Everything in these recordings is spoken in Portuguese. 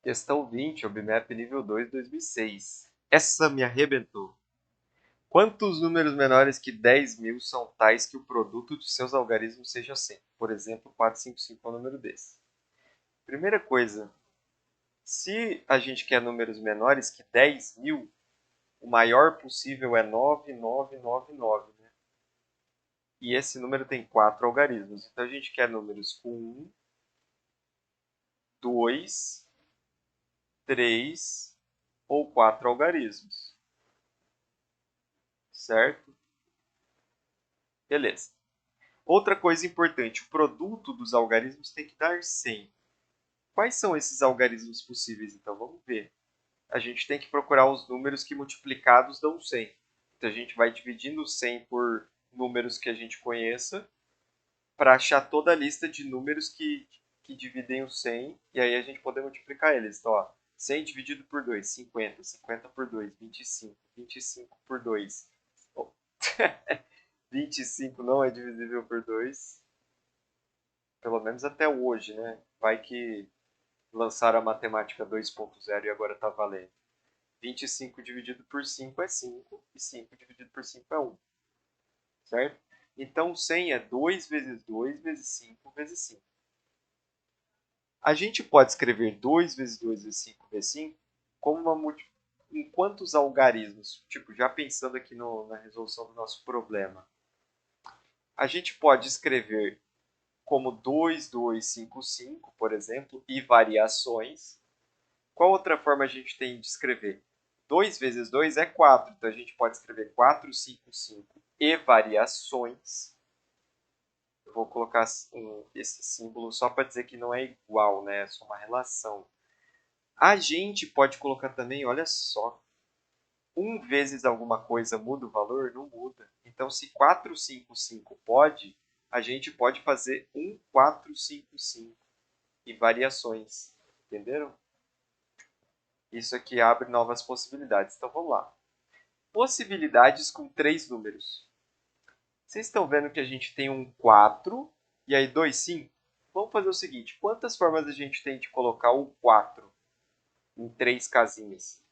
Questão 20, OBMAP nível 2, 2006. Essa me arrebentou. Quantos números menores que 10.000 são tais que o produto de seus algarismos seja 100? Por exemplo, 455 é um número desse. Primeira coisa, se a gente quer números menores que 10.000, o maior possível é 9999, né? E esse número tem 4 algarismos. Então a gente quer números com 1, 2, 3 ou 4 algarismos. Certo? Beleza. Outra coisa importante, o produto dos algarismos tem que dar 100. Quais são esses algarismos possíveis? Então, vamos ver. A gente tem que procurar os números que multiplicados dão 100. Então, a gente vai dividindo 100 por números que a gente conheça para achar toda a lista de números que dividem o 100 e aí a gente poder multiplicar eles. Então, ó, 100 dividido por 2, 50. 50 por 2, 25. 25 por 2. Oh. 25 não é divisível por 2. Pelo menos até hoje, né? Vai que lançaram a matemática 2.0 e agora está valendo. 25 dividido por 5 é 5 e 5 dividido por 5 é 1. Certo? Então 100 é 2 vezes 2 vezes 5 vezes 5. A gente pode escrever 2 vezes 2 vezes 5 vezes 5 como em quantos algarismos? Tipo, já pensando aqui na resolução do nosso problema. A gente pode escrever como 2255, por exemplo, e variações. Qual outra forma a gente tem de escrever? 2 vezes 2 é 4, então a gente pode escrever 455 e variações. Eu vou colocar esse símbolo só para dizer que não é igual, né? É só uma relação. A gente pode colocar também, olha só, 1 vezes alguma coisa muda o valor? Não muda. Então, se 455 pode, a gente pode fazer 1455 e variações. Entenderam? Isso aqui abre novas possibilidades. Então, vamos lá. Possibilidades com 3 números. Vocês estão vendo que a gente tem um 4 e aí 2 5? Vamos fazer o seguinte. Quantas formas a gente tem de colocar o 4 em 3 casinhas?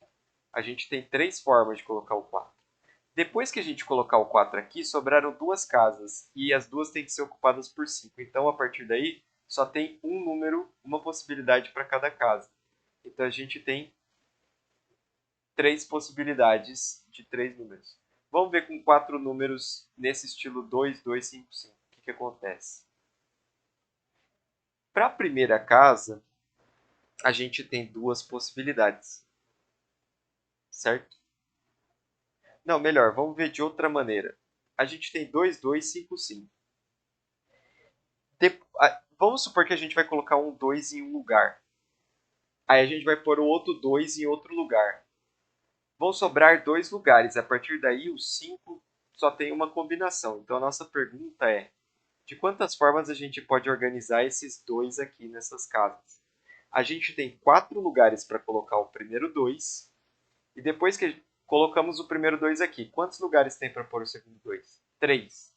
A gente tem 3 formas de colocar o 4. Depois que a gente colocar o 4 aqui, sobraram 2 casas. E as duas têm que ser ocupadas por 5. Então, a partir daí, só tem um número, uma possibilidade para cada casa. Então, a gente tem 3 possibilidades de 3 números. Vamos ver com 4 números nesse estilo 2, 2, 5, 5. O que acontece? Para a primeira casa, a gente tem 2 possibilidades. Certo? Não, melhor, vamos ver de outra maneira. A gente tem 2, 2, 5, 5. Vamos supor que a gente vai colocar um 2 em um lugar. Aí a gente vai pôr o outro 2 em outro lugar. Vão sobrar 2 lugares. A partir daí, o 5 só tem uma combinação. Então, a nossa pergunta é: de quantas formas a gente pode organizar esses 2 aqui nessas casas? A gente tem 4 lugares para colocar o primeiro 2. E depois que colocamos o primeiro 2 aqui, quantos lugares tem para pôr o segundo 2? 3.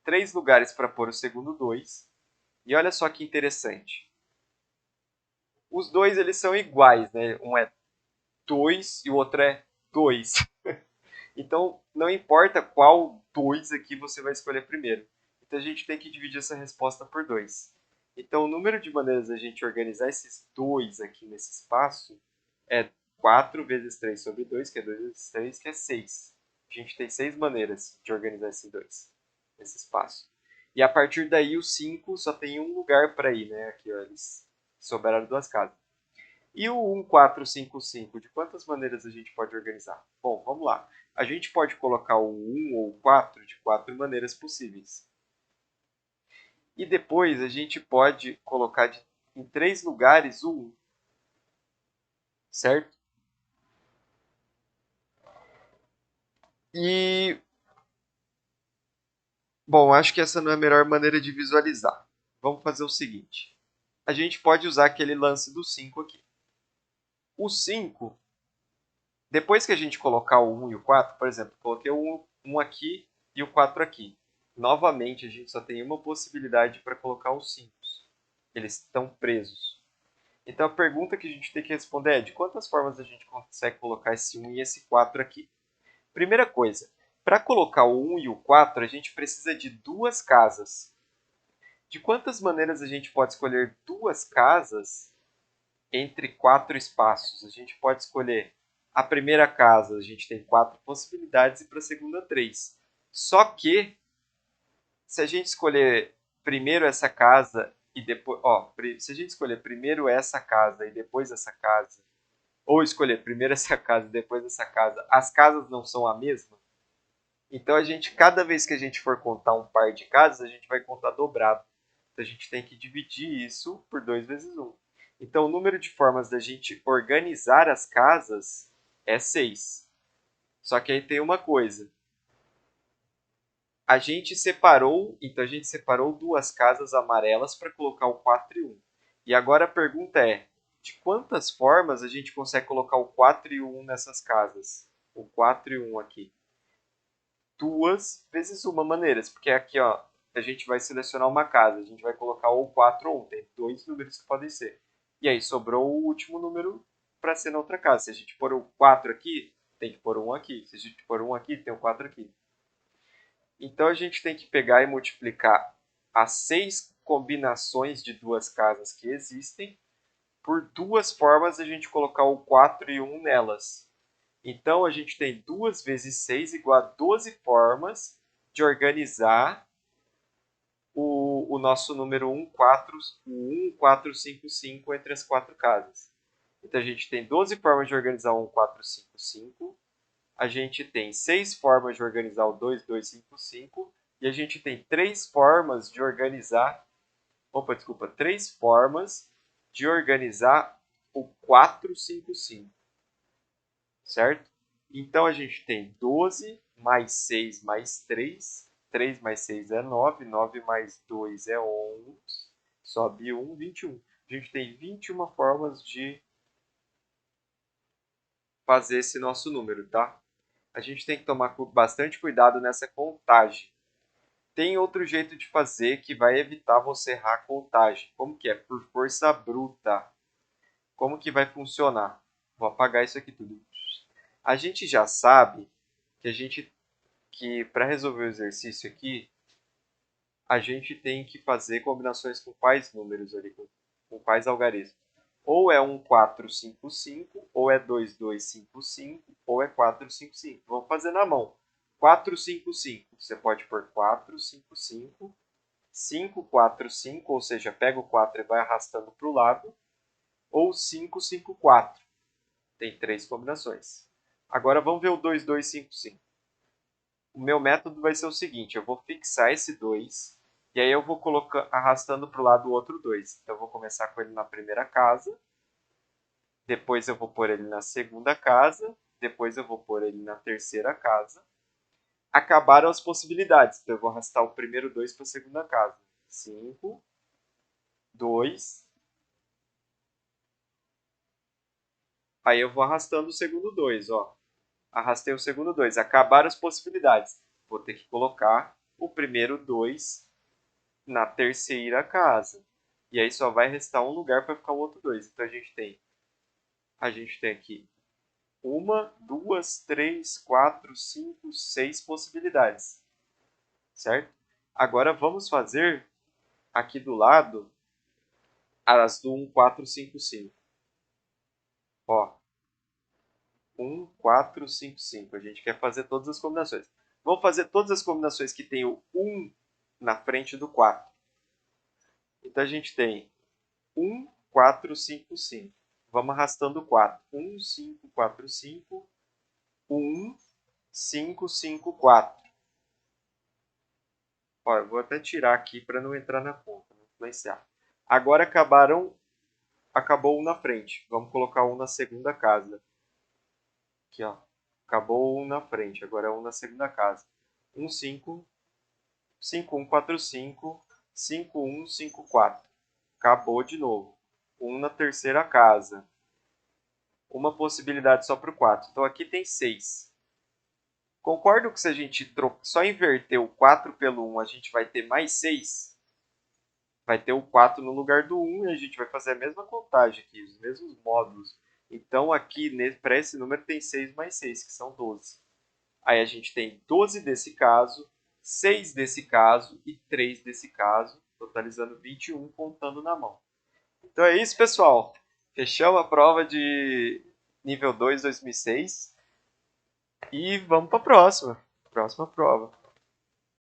3 lugares para pôr o segundo 2. E olha só que interessante. Os dois eles são iguais, né? Um é 2 e o outro é 2. Então, não importa qual 2 aqui você vai escolher primeiro. Então, a gente tem que dividir essa resposta por 2. Então, o número de maneiras a gente organizar esses 2 aqui nesse espaço é 4 vezes 3 sobre 2, que é 2 vezes 3, que é 6. A gente tem 6 maneiras de organizar esse 2 nesse espaço. E a partir daí, o 5 só tem um lugar para ir, né? Aqui, ó, eles sobraram 2 casas. E o 1455, de quantas maneiras a gente pode organizar? Bom, vamos lá. A gente pode colocar o 1 ou o 4 de 4 maneiras possíveis. E depois a gente pode colocar em 3 lugares o 1. Certo? E, bom, acho que essa não é a melhor maneira de visualizar. Vamos fazer o seguinte. A gente pode usar aquele lance do 5 aqui. O 5, depois que a gente colocar o 1 e o 4, por exemplo, coloquei o 1 aqui e o 4 aqui. Novamente, a gente só tem uma possibilidade para colocar os 5. Eles estão presos. Então, a pergunta que a gente tem que responder é de quantas formas a gente consegue colocar esse 1 e esse 4 aqui? Primeira coisa, para colocar o 1 e o 4, a gente precisa de duas casas. De quantas maneiras a gente pode escolher duas casas entre 4 espaços? A gente pode escolher a primeira casa, a gente tem 4 possibilidades, e para a segunda, 3. Só que, se a gente escolher primeiro essa casa e depois... se a gente escolher primeiro essa casa e depois essa casa, ou escolher primeiro essa casa e depois essa casa, as casas não são a mesma? Então, cada vez que a gente for contar um par de casas, a gente vai contar dobrado. Então, a gente tem que dividir isso por 2 vezes 1. Então, o número de formas da gente organizar as casas é 6. Só que aí tem uma coisa. Então a gente separou duas casas amarelas para colocar o 4 e 1. E agora a pergunta é, de quantas formas a gente consegue colocar o 4 e o 1 nessas casas? O 4 e 1 aqui. 2 vezes uma maneiras, porque aqui a gente vai selecionar uma casa, a gente vai colocar ou 4 ou 1, tem dois números que podem ser. E aí sobrou o último número para ser na outra casa. Se a gente pôr o 4 aqui, tem que pôr o 1 aqui. Se a gente pôr o 1 aqui, tem o 4 aqui. Então a gente tem que pegar e multiplicar as 6 combinações de duas casas que existem por duas formas a gente colocar o 4 e o 1 nelas. Então a gente tem 2 vezes 6 igual a 12 formas de organizar o nosso número 1, 4, 1, 4, 5, 5 entre as quatro casas. Então a gente tem 12 formas de organizar o 1, 4, 5, 5. A gente tem 6 formas de organizar o 2, 2, 5, 5. E a gente tem 3 formas de organizar... Opa, desculpa. 3 formas de organizar o 4, 5, 5. Certo? Então, a gente tem 12 mais 6 mais 3. 3 mais 6 é 9. 9 mais 2 é 11. Sobe 1, 21. A gente tem 21 formas de fazer esse nosso número, tá? A gente tem que tomar bastante cuidado nessa contagem. Tem outro jeito de fazer que vai evitar você errar a contagem. Como que é? Por força bruta. Como que vai funcionar? Vou apagar isso aqui tudo. A gente já sabe que para resolver o exercício aqui, a gente tem que fazer combinações com quais números ali, com quais algarismos. Ou é 1, 4, 5, 5, ou é 2, 2, 5, 5, ou é 4, 5, 5. Vamos fazer na mão. 4, 5, 5. Você pode pôr 4, 5, 5. 5, 4, 5, ou seja, pega o 4 e vai arrastando para o lado. Ou 5, 5, 4. Tem 3 combinações. Agora vamos ver o 2, 2, 5, 5. O meu método vai ser o seguinte, eu vou fixar esse 2, e aí eu vou arrastando para o lado o outro 2. Então eu vou começar com ele na primeira casa, depois eu vou pôr ele na segunda casa, depois eu vou pôr ele na terceira casa. Acabaram as possibilidades, então eu vou arrastar o primeiro 2 para a segunda casa. 5, 2. Aí eu vou arrastando o segundo 2, ó. Arrastei o segundo 2. Acabaram as possibilidades. Vou ter que colocar o primeiro 2 na terceira casa. E aí só vai restar um lugar para ficar o outro 2. Então a gente tem aqui 1, 2, 3, 4, 5, 6 possibilidades. Certo? Agora vamos fazer aqui do lado as do 1, 4, 5, 5. Ó, 1, 4, 5, 5. A gente quer fazer todas as combinações. Vamos fazer todas as combinações que tem o 1 na frente do 4. Então a gente tem 1, 4, 5, 5. Vamos arrastando o 4. 1, 5, 4, 5. 1, 5, 5, 4. Ó, eu vou até tirar aqui para não entrar na conta, não influenciar. Agora acabou um na frente. Vamos colocar um na segunda casa. Aqui, ó. Acabou um na frente, agora é um na segunda casa. 1, 5, 5, 1, 4, 5, 5, 1, 5, 4. Acabou de novo. Um na terceira casa. Uma possibilidade só para o 4. Então aqui tem 6. Concordo que se a gente só inverter o 4 pelo 1, a gente vai ter mais 6? vai ter o 4 no lugar do 1 e a gente vai fazer a mesma contagem aqui, os mesmos módulos. Então, aqui, para esse número, tem 6 mais 6, que são 12. Aí a gente tem 12 desse caso, 6 desse caso e 3 desse caso, totalizando 21, contando na mão. Então é isso, pessoal. Fechamos a prova de nível 2 2006 e vamos para a próxima prova.